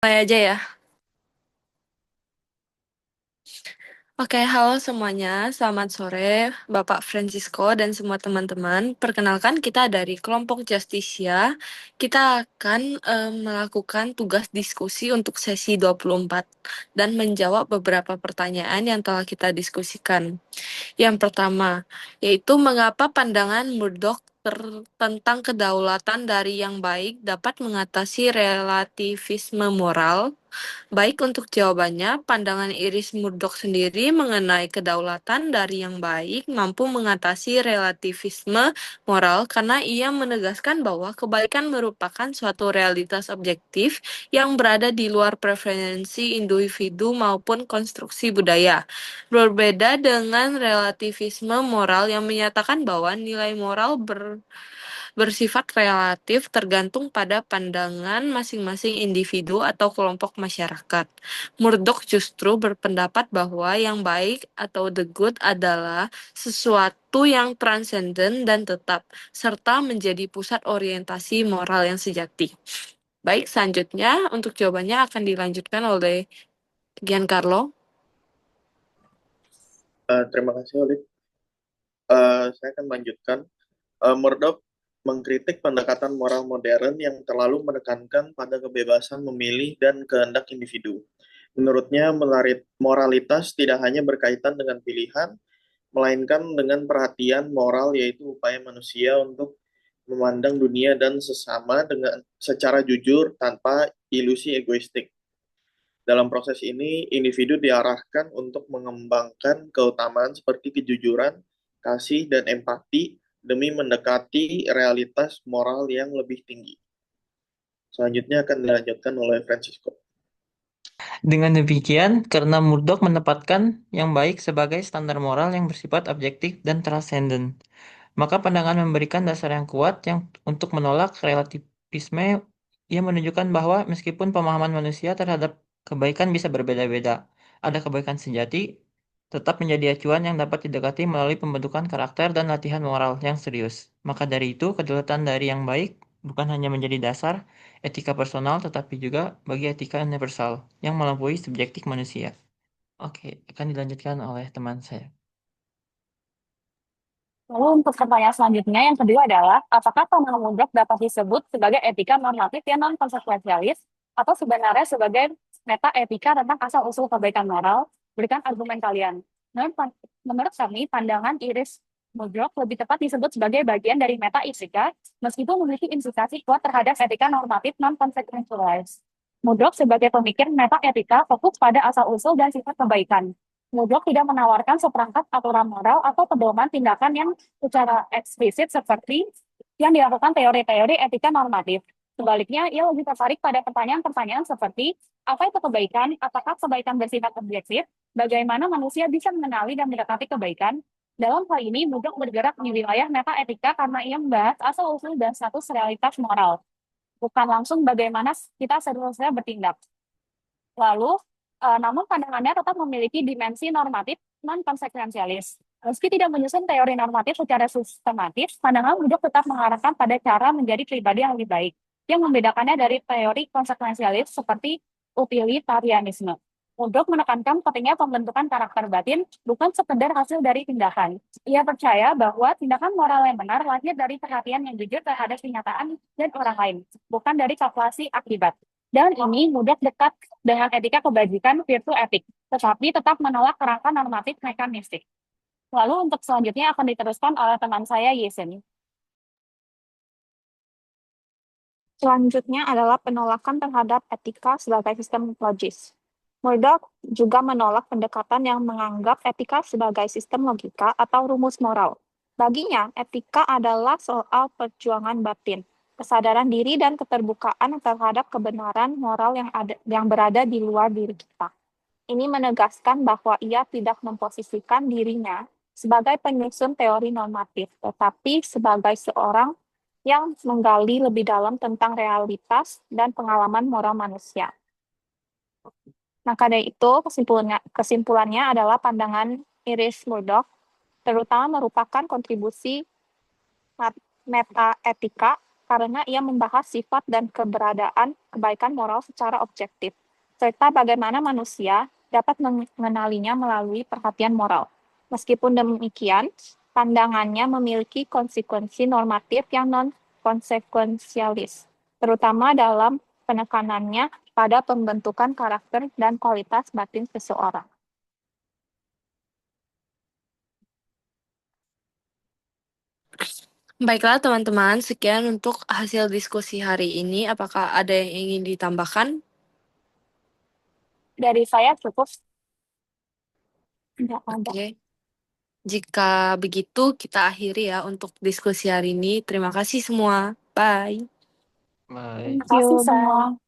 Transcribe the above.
Mulai aja ya. Oke, halo semuanya. Selamat sore, Bapak Francisco dan semua teman-teman. Perkenalkan, kita dari kelompok Justicia. Kita akan melakukan tugas diskusi untuk sesi 24 dan menjawab beberapa pertanyaan yang telah kita diskusikan. Yang pertama, yaitu mengapa pandangan Murdoch tentang kedaulatan dari yang baik dapat mengatasi relativisme moral. Baik, untuk jawabannya, pandangan Iris Murdoch sendiri mengenai kedaulatan dari yang baik mampu mengatasi relativisme moral karena ia menegaskan bahwa kebaikan merupakan suatu realitas objektif yang berada di luar preferensi individu maupun konstruksi budaya. Berbeda dengan relativisme moral yang menyatakan bahwa nilai moral bersifat relatif tergantung pada pandangan masing-masing individu atau kelompok masyarakat. Murdoch justru berpendapat bahwa yang baik atau the good adalah sesuatu yang transenden dan tetap, serta menjadi pusat orientasi moral yang sejati. Baik, selanjutnya untuk jawabannya akan dilanjutkan oleh Giancarlo. Terima kasih, Olive. Saya akan melanjutkan. Murdoch mengkritik pendekatan moral modern yang terlalu menekankan pada kebebasan memilih dan kehendak individu. Menurutnya, moralitas tidak hanya berkaitan dengan pilihan, melainkan dengan perhatian moral, yaitu upaya manusia untuk memandang dunia dan sesama dengan secara jujur tanpa ilusi egoistik. Dalam proses ini, individu diarahkan untuk mengembangkan keutamaan seperti kejujuran, kasih, dan empati demi mendekati realitas moral yang lebih tinggi. Selanjutnya akan dilanjutkan oleh Francisco. Dengan demikian, karena Murdoch menempatkan yang baik sebagai standar moral yang bersifat objektif dan transenden, maka pandangan memberikan dasar yang kuat untuk menolak relativisme. Ia menunjukkan bahwa meskipun pemahaman manusia terhadap kebaikan bisa berbeda-beda, ada kebaikan sejati tetap menjadi acuan yang dapat didekati melalui pembentukan karakter dan latihan moral yang serius. Maka dari itu, kedaulatan dari yang baik bukan hanya menjadi dasar etika personal, tetapi juga bagi etika universal yang melampaui subjektif manusia. Oke, akan dilanjutkan oleh teman saya. Lalu untuk pertanyaan selanjutnya, yang kedua adalah, apakah pandangan Murdoch dapat disebut sebagai etika normatif yang non-konsekuensialis atau sebenarnya sebagai meta-etika tentang asal-usul kebaikan moral? Berikan argumen kalian. Menurut kami, pandangan Iris Murdoch lebih tepat disebut sebagai bagian dari meta-etika, meskipun memiliki implikasi kuat terhadap etika normatif non-konsekuensialis. Murdoch sebagai pemikir meta-etika fokus pada asal-usul dan sifat kebaikan. Murdoch tidak menawarkan seperangkat aturan moral atau pedoman tindakan yang secara eksplisit seperti yang dilakukan teori-teori etika normatif. Sebaliknya, ia lebih tertarik pada pertanyaan-pertanyaan seperti apa itu kebaikan, apakah kebaikan bersifat objektif, bagaimana manusia bisa mengenali dan mendekati kebaikan. Dalam hal ini, Murdoch bergerak di wilayah meta-etika karena ia membahas asal-usul dan status realitas moral, bukan langsung bagaimana kita seharusnya bertindak. Lalu, namun pandangannya tetap memiliki dimensi normatif non-konsekuensialis. Meski tidak menyusun teori normatif secara sistematis, pandangan Murdoch tetap mengarahkan pada cara menjadi pribadi yang lebih baik, yang membedakannya dari teori konsekuensialis seperti utilitarianisme. Murdoch menekankan pentingnya pembentukan karakter batin bukan sekedar hasil dari tindakan. Ia percaya bahwa tindakan moral yang benar lahir dari perhatian yang jujur terhadap kenyataan dan orang lain, bukan dari kalkulasi akibat. Dan ini mudah dekat dengan etika kebajikan virtu etik, tetapi tetap menolak kerangka normatif mekanistik. Lalu untuk selanjutnya akan diteruskan oleh teman saya, Yesen. Selanjutnya adalah penolakan terhadap etika sebagai sistem logis. Murdoch juga menolak pendekatan yang menganggap etika sebagai sistem logika atau rumus moral. Baginya, etika adalah soal perjuangan batin, kesadaran diri dan keterbukaan terhadap kebenaran moral yang berada di luar diri kita. Ini menegaskan bahwa ia tidak memposisikan dirinya sebagai penyusun teori normatif, tetapi sebagai seorang yang menggali lebih dalam tentang realitas dan pengalaman moral manusia. Maka dari itu, kesimpulannya adalah pandangan Iris Murdoch terutama merupakan kontribusi meta-etika karena ia membahas sifat dan keberadaan kebaikan moral secara objektif, serta bagaimana manusia dapat mengenalinya melalui perhatian moral. Meskipun demikian, pandangannya memiliki konsekuensi normatif yang non-konsekuensialis, terutama dalam penekanannya pada pembentukan karakter dan kualitas batin seseorang. Baiklah teman-teman, sekian untuk hasil diskusi hari ini. Apakah ada yang ingin ditambahkan? Dari saya cukup. Tidak ada. Oke. Jika begitu, kita akhiri ya untuk diskusi hari ini. Terima kasih semua. Bye. Bye. Terima kasih semua.